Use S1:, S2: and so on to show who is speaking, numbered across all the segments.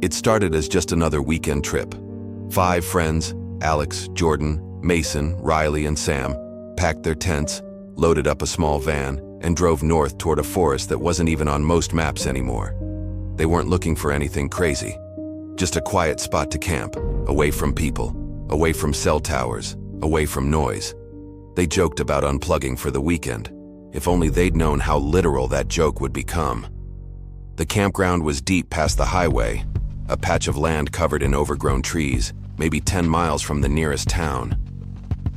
S1: It started as just another weekend trip. 5 friends, Alex, Jordan, Mason, Riley, and Sam, packed their tents, loaded up a small van, and drove north toward a forest that wasn't even on most maps anymore. They weren't looking for anything crazy, just a quiet spot to camp, away from people, away from cell towers, away from noise. They joked about unplugging for the weekend. If only they'd known how literal that joke would become. The campground was deep past the highway, a patch of land covered in overgrown trees, maybe 10 miles from the nearest town.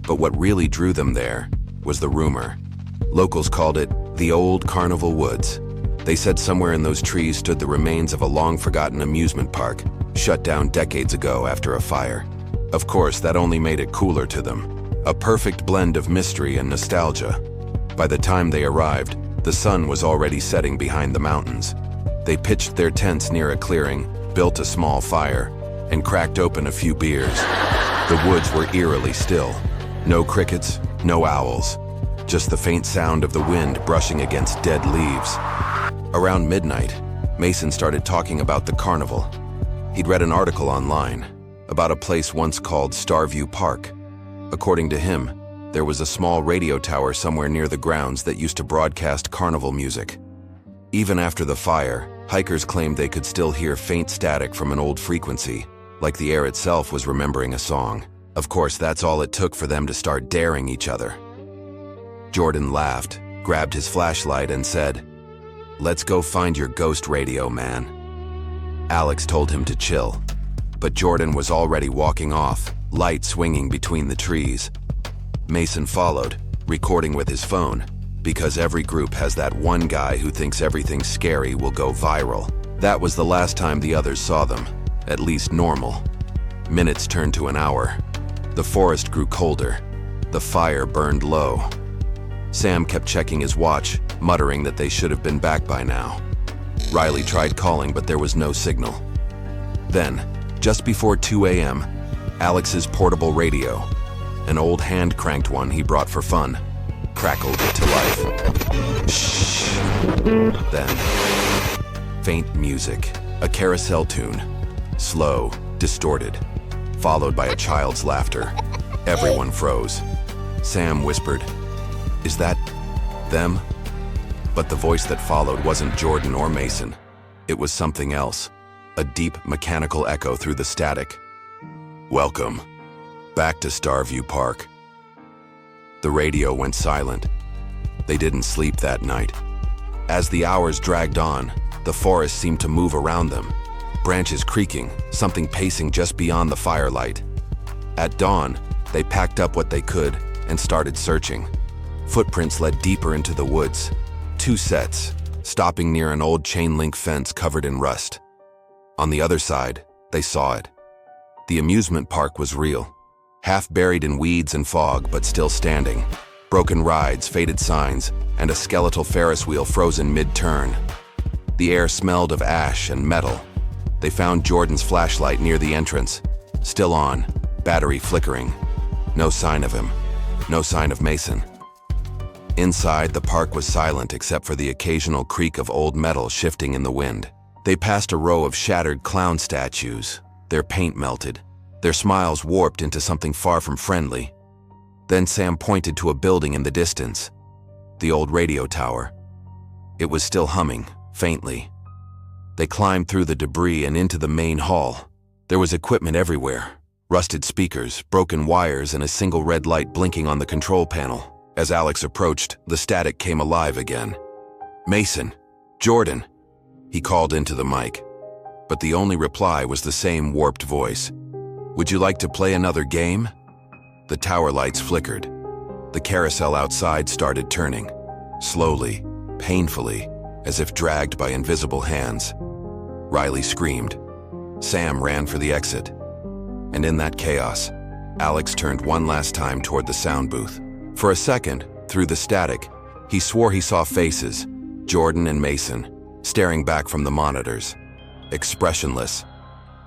S1: But what really drew them there was the rumor. Locals called it the Old Carnival Woods. They said somewhere in those trees stood the remains of a long-forgotten amusement park, shut down decades ago after a fire. Of course, that only made it cooler to them. A perfect blend of mystery and nostalgia. By the time they arrived, the sun was already setting behind the mountains. They pitched their tents near a clearing, built a small fire, and cracked open a few beers. The woods were eerily still. No crickets, no owls, just the faint sound of the wind brushing against dead leaves. Around midnight, Mason started talking about the carnival. He'd read an article online about a place once called Starview Park. According to him, there was a small radio tower somewhere near the grounds that used to broadcast carnival music. Even after the fire, hikers claimed they could still hear faint static from an old frequency, like the air itself was remembering a song. Of course, that's all it took for them to start daring each other. Jordan laughed, grabbed his flashlight, and said, "Let's go find your ghost radio, man." Alex told him to chill, but Jordan was already walking off, light swinging between the trees. Mason followed, recording with his phone, because every group has that one guy who thinks everything scary will go viral. That was the last time the others saw them, at least normal. Minutes turned to an hour. The forest grew colder. The fire burned low. Sam kept checking his watch, muttering that they should have been back by now. Riley tried calling, but there was no signal. Then, just before 2 a.m., Alex's portable radio, an old hand-cranked one he brought for fun, crackled to life. Shh. Then, faint music, a carousel tune, slow, distorted, followed by a child's laughter. Everyone froze. Sam whispered, "Is that them?" But the voice that followed wasn't Jordan or Mason. It was something else, a deep mechanical echo through the static. "Welcome back to Starview Park." The radio went silent. They didn't sleep that night. As the hours dragged on, the forest seemed to move around them, branches creaking, something pacing just beyond the firelight. At dawn, they packed up what they could and started searching. Footprints led deeper into the woods. 2 sets, stopping near an old chain-link fence covered in rust. On the other side, they saw it. The amusement park was real, half buried in weeds and fog, but still standing. Broken rides, faded signs, and a skeletal Ferris wheel frozen mid-turn. The air smelled of ash and metal. They found Jordan's flashlight near the entrance, still on, battery flickering. No sign of him, no sign of Mason. Inside, the park was silent except for the occasional creak of old metal shifting in the wind. They passed a row of shattered clown statues, their paint melted, their smiles warped into something far from friendly. Then Sam pointed to a building in the distance, the old radio tower. It was still humming, faintly. They climbed through the debris and into the main hall. There was equipment everywhere, rusted speakers, broken wires, and a single red light blinking on the control panel. As Alex approached, the static came alive again. "Mason, Jordan," he called into the mic. But the only reply was the same warped voice. "Would you like to play another game?" The tower lights flickered. The carousel outside started turning, slowly, painfully, as if dragged by invisible hands. Riley screamed. Sam ran for the exit. And in that chaos, Alex turned one last time toward the sound booth. For a second, through the static, he swore he saw faces, Jordan and Mason, staring back from the monitors, expressionless,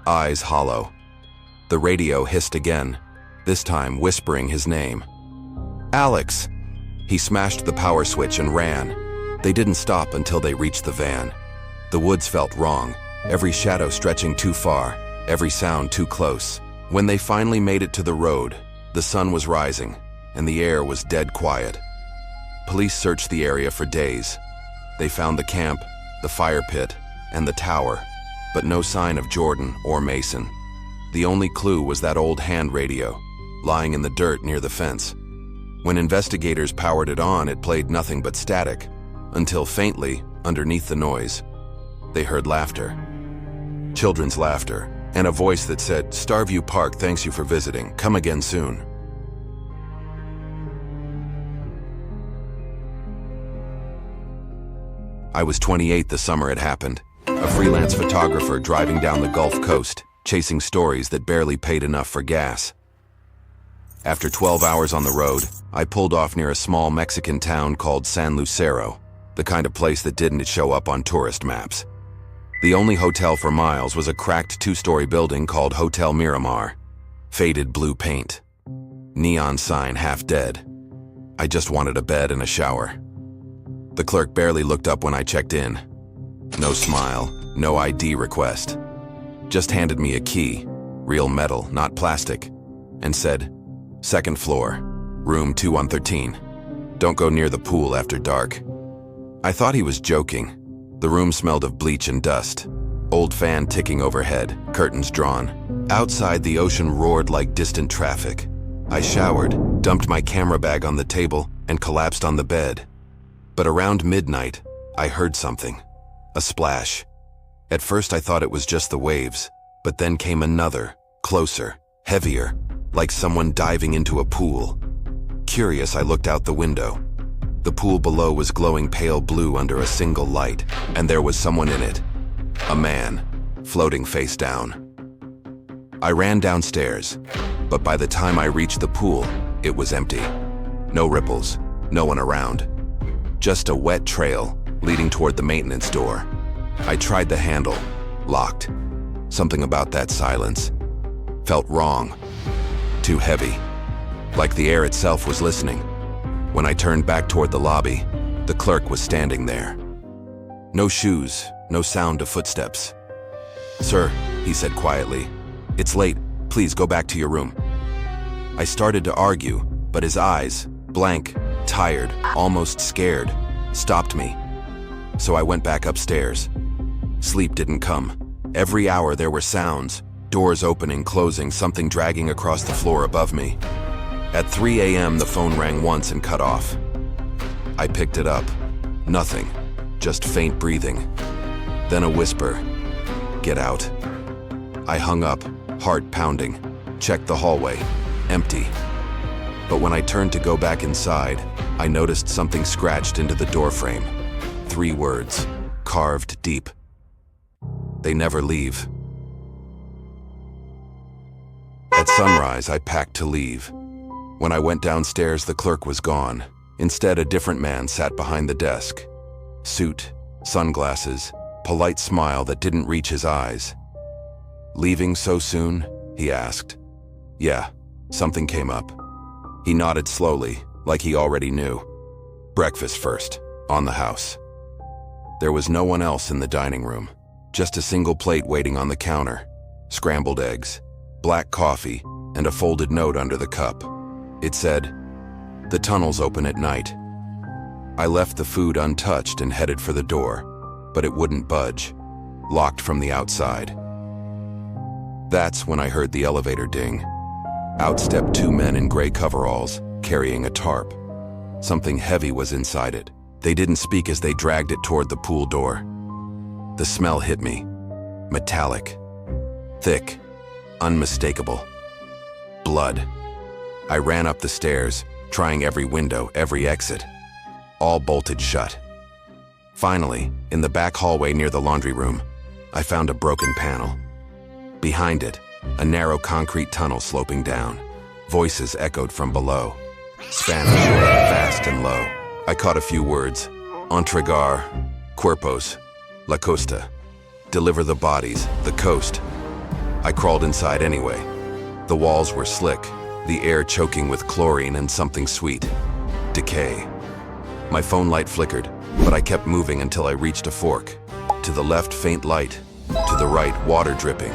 S1: eyes hollow. The radio hissed again, this time whispering his name. "Alex!" He smashed the power switch and ran. They didn't stop until they reached the van. The woods felt wrong, every shadow stretching too far, every sound too close. When they finally made it to the road, the sun was rising, and the air was dead quiet. Police searched the area for days. They found the camp, the fire pit, and the tower, but no sign of Jordan or Mason. The only clue was that old hand radio, lying in the dirt near the fence. When investigators powered it on, it played nothing but static, until faintly, underneath the noise, they heard laughter. Children's laughter, and a voice that said, "Starview Park thanks you for visiting. Come again soon." I was 28 the summer it happened, a freelance photographer driving down the Gulf Coast, chasing stories that barely paid enough for gas. After 12 hours on the road, I pulled off near a small Mexican town called San Lucero, the kind of place that didn't show up on tourist maps. The only hotel for miles was a cracked 2-story building called Hotel Miramar. Faded blue paint. Neon sign half dead. I just wanted a bed and a shower. The clerk barely looked up when I checked in. No smile, no ID request. Just handed me a key, real metal, not plastic, and said, "Second floor, room 2113. Don't go near the pool after dark." I thought he was joking. The room smelled of bleach and dust. Old fan ticking overhead, curtains drawn. Outside, the ocean roared like distant traffic. I showered, dumped my camera bag on the table, and collapsed on the bed. But around midnight, I heard something. A splash. At first I thought it was just the waves, but then came another, closer, heavier, like someone diving into a pool. Curious, I looked out the window. The pool below was glowing pale blue under a single light, and there was someone in it. A man, floating face down. I ran downstairs, but by the time I reached the pool, it was empty. No ripples, no one around. Just a wet trail leading toward the maintenance door. I tried the handle, locked. Something about that silence felt wrong, too heavy, like the air itself was listening. When I turned back toward the lobby, the clerk was standing there. No shoes, no sound of footsteps. "Sir," he said quietly, "it's late. Please go back to your room." I started to argue, but his eyes, blank, tired, almost scared, stopped me. So I went back upstairs. Sleep didn't come. Every hour there were sounds, doors opening, closing, something dragging across the floor above me. At 3 a.m. the phone rang once and cut off. I picked it up. Nothing, just faint breathing. Then a whisper, "Get out." I hung up, heart pounding, checked the hallway, empty. But when I turned to go back inside, I noticed something scratched into the doorframe. 3 words, carved deep. "They never leave." At sunrise, I packed to leave. When I went downstairs, the clerk was gone. Instead, a different man sat behind the desk. Suit, sunglasses, polite smile that didn't reach his eyes. "Leaving so soon?" he asked. "Yeah, something came up." He nodded slowly, like he already knew. "Breakfast first, on the house." There was no one else in the dining room, just a single plate waiting on the counter, scrambled eggs, black coffee, and a folded note under the cup. It said, "The tunnels open at night." I left the food untouched and headed for the door, but it wouldn't budge, locked from the outside. That's when I heard the elevator ding. Out stepped 2 men in gray coveralls, carrying a tarp. Something heavy was inside it. They didn't speak as they dragged it toward the pool door. The smell hit me. Metallic. Thick. Unmistakable. Blood. I ran up the stairs, trying every window, every exit. All bolted shut. Finally, in the back hallway near the laundry room, I found a broken panel. Behind it, a narrow concrete tunnel sloping down. Voices echoed from below. Spanish, fast and low. I caught a few words. Entregar, cuerpos, la costa. Deliver the bodies, the coast. I crawled inside anyway. The walls were slick, the air choking with chlorine and something sweet. Decay. My phone light flickered, but I kept moving until I reached a fork. To the left, faint light. To the right, water dripping.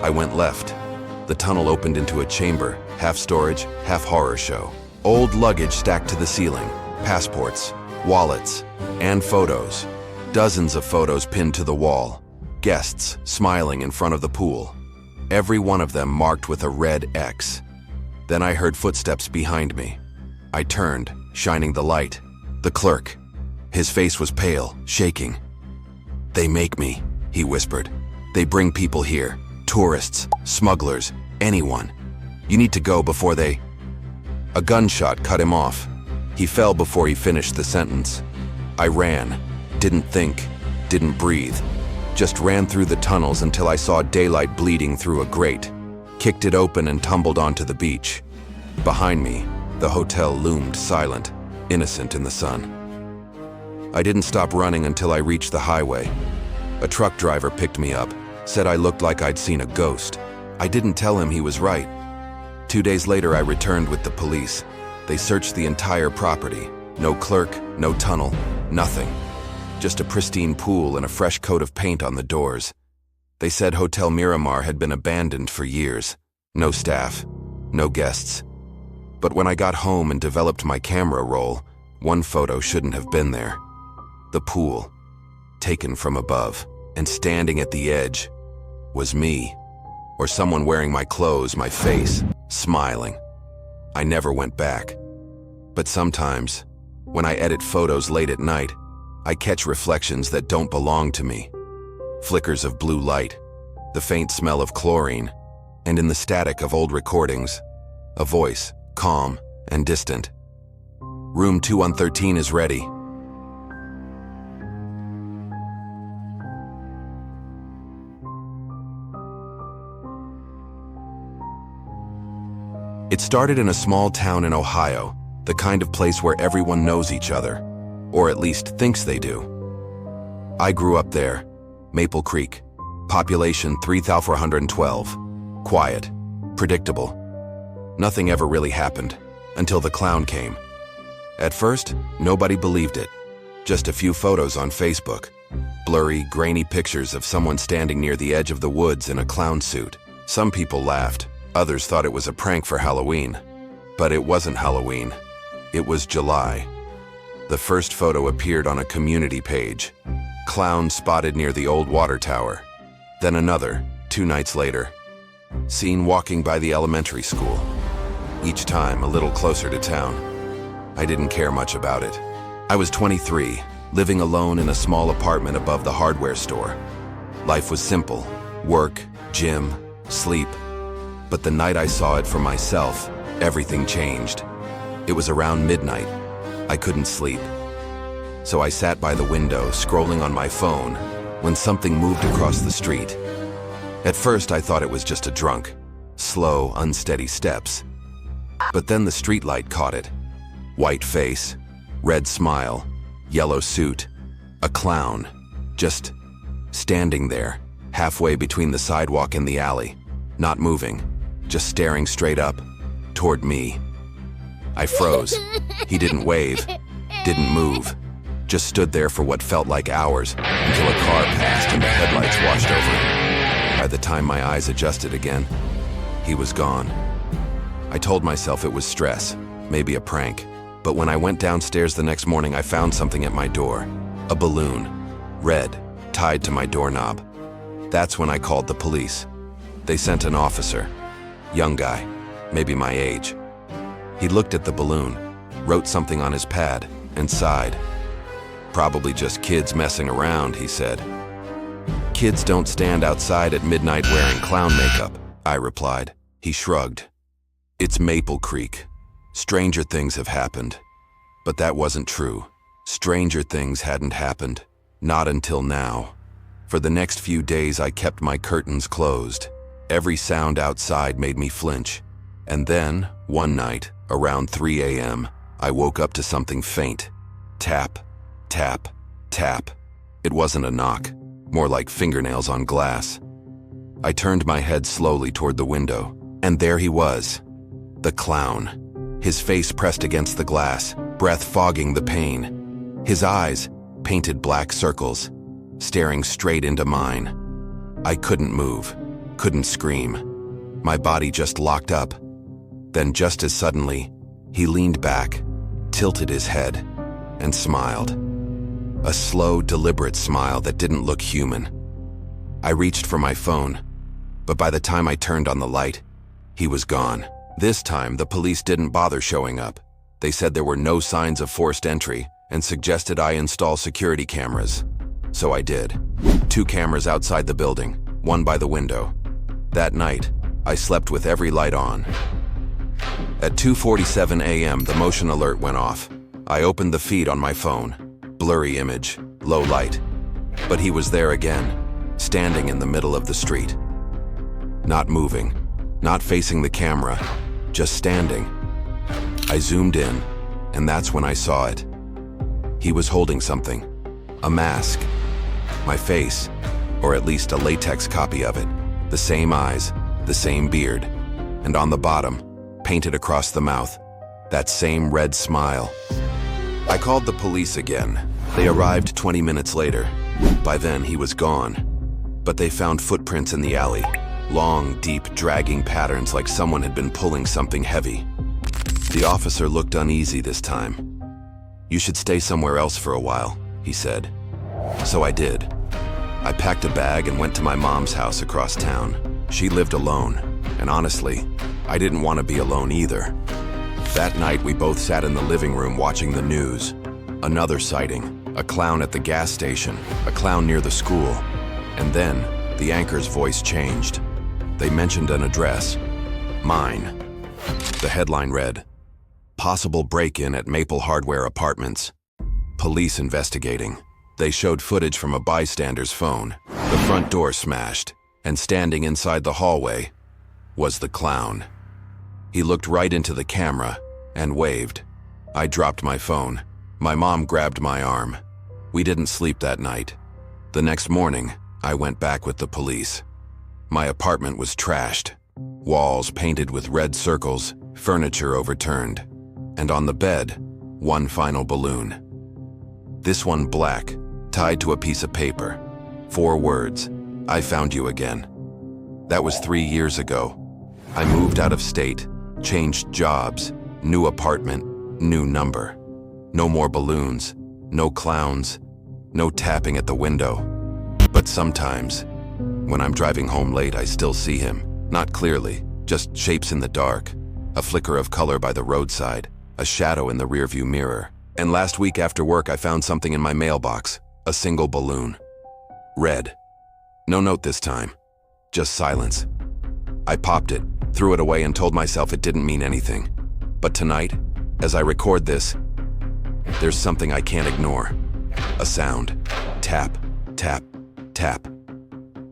S1: I went left. The tunnel opened into a chamber, half storage, half horror show. Old luggage stacked to the ceiling, passports, wallets, and photos. Dozens of photos pinned to the wall. Guests smiling in front of the pool. Every one of them marked with a red X. Then I heard footsteps behind me. I turned, shining the light. The clerk. His face was pale, shaking. "They make me," he whispered. "They bring people here. Tourists, smugglers, anyone. You need to go before they—" A gunshot cut him off. He fell before he finished the sentence. I ran, didn't think, didn't breathe. Just ran through the tunnels until I saw daylight bleeding through a grate, kicked it open and tumbled onto the beach. Behind me, the hotel loomed silent, innocent in the sun. I didn't stop running until I reached the highway. A truck driver picked me up, said I looked like I'd seen a ghost. I didn't tell him he was right. 2 days later, I returned with the police. They searched the entire property. No clerk, no tunnel, nothing. Just a pristine pool and a fresh coat of paint on the doors. They said Hotel Miramar had been abandoned for years. No staff, no guests. But when I got home and developed my camera roll, one photo shouldn't have been there. The pool, taken from above, and standing at the edge, was me, or someone wearing my clothes, my face, smiling. I never went back. But sometimes, when I edit photos late at night, I catch reflections that don't belong to me. Flickers of blue light, the faint smell of chlorine, and in the static of old recordings, a voice, calm and distant. Room 2113 is ready. It started in a small town in Ohio, the kind of place where everyone knows each other, or at least thinks they do. I grew up there, Maple Creek, population 3,412, quiet, predictable. Nothing ever really happened, until the clown came. At first, nobody believed it. Just a few photos on Facebook. Blurry, grainy pictures of someone standing near the edge of the woods in a clown suit. Some people laughed. Others thought it was a prank for Halloween. But it wasn't Halloween. It was July. The first photo appeared on a community page. Clown spotted near the old water tower. Then another, 2 nights later. Seen walking by the elementary school. Each time a little closer to town. I didn't care much about it. I was 23, living alone in a small apartment above the hardware store. Life was simple. Work, gym, sleep. But the night I saw it for myself, everything changed. It was around midnight. I couldn't sleep. So I sat by the window, scrolling on my phone, when something moved across the street. At first, I thought it was just a drunk. Slow, unsteady steps. But then the streetlight caught it. White face, red smile, yellow suit. A clown. Just standing there, halfway between the sidewalk and the alley. Not moving. Just staring straight up, toward me. I froze. He didn't wave, didn't move, just stood there for what felt like hours until a car passed and the headlights washed over him. By the time my eyes adjusted again, he was gone. I told myself it was stress, maybe a prank, but when I went downstairs the next morning, I found something at my door. A balloon, red, tied to my doorknob. That's when I called the police. They sent an officer. Young guy, maybe my age. He looked at the balloon, wrote something on his pad, and sighed. Probably just kids messing around, he said. Kids don't stand outside at midnight wearing clown makeup, I replied. He shrugged. It's Maple Creek. Stranger things have happened. But that wasn't true. Stranger things hadn't happened. Not until now. For the next few days, I kept my curtains closed. Every sound outside made me flinch. And then, one night, around 3 a.m., I woke up to something faint. Tap, tap, tap. It wasn't a knock, more like fingernails on glass. I turned my head slowly toward the window, and there he was, the clown. His face pressed against the glass, breath fogging the pain. His eyes, painted black circles, staring straight into mine. I couldn't move, couldn't scream. My body just locked up. Then just as suddenly, he leaned back, tilted his head, and smiled. A slow, deliberate smile that didn't look human. I reached for my phone, but by the time I turned on the light, he was gone. This time, the police didn't bother showing up. They said there were no signs of forced entry and suggested I install security cameras. So I did. 2 cameras outside the building, 1 by the window. That night, I slept with every light on. At 2:47 a.m., the motion alert went off. I opened the feed on my phone. Blurry image, low light. But he was there again, standing in the middle of the street. Not moving, not facing the camera, just standing. I zoomed in, and that's when I saw it. He was holding something, a mask. My face, or at least a latex copy of it. The same eyes, the same beard, and on the bottom, painted across the mouth, that same red smile. I called the police again. They arrived 20 minutes later. By then, he was gone. But they found footprints in the alley. Long, deep, dragging patterns like someone had been pulling something heavy. The officer looked uneasy this time. "You should stay somewhere else for a while," he said. So I did. I packed a bag and went to my mom's house across town. She lived alone, and honestly, I didn't want to be alone either. That night, we both sat in the living room watching the news. Another sighting, a clown at the gas station, a clown near the school. And then, the anchor's voice changed. They mentioned an address. Mine. The headline read, "Possible break-in at Maple Hardware Apartments. Police investigating." They showed footage from a bystander's phone. The front door smashed, and standing inside the hallway was the clown. He looked right into the camera and waved. I dropped my phone. My mom grabbed my arm. We didn't sleep that night. The next morning, I went back with the police. My apartment was trashed. Walls painted with red circles, furniture overturned. And on the bed, one final balloon. This one black, tied to a piece of paper. 4 words, "I found you again." That was 3 years ago. I moved out of state, changed jobs, new apartment, new number. No more balloons, no clowns, no tapping at the window. But sometimes, when I'm driving home late, I still see him. Not clearly, just shapes in the dark. A flicker of color by the roadside, a shadow in the rearview mirror. And last week after work, I found something in my mailbox. A single balloon. Red. No note this time. Just silence. I popped it, threw it away, and told myself it didn't mean anything. But tonight, as I record this, there's something I can't ignore. A sound. Tap, tap, tap.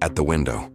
S1: At the window.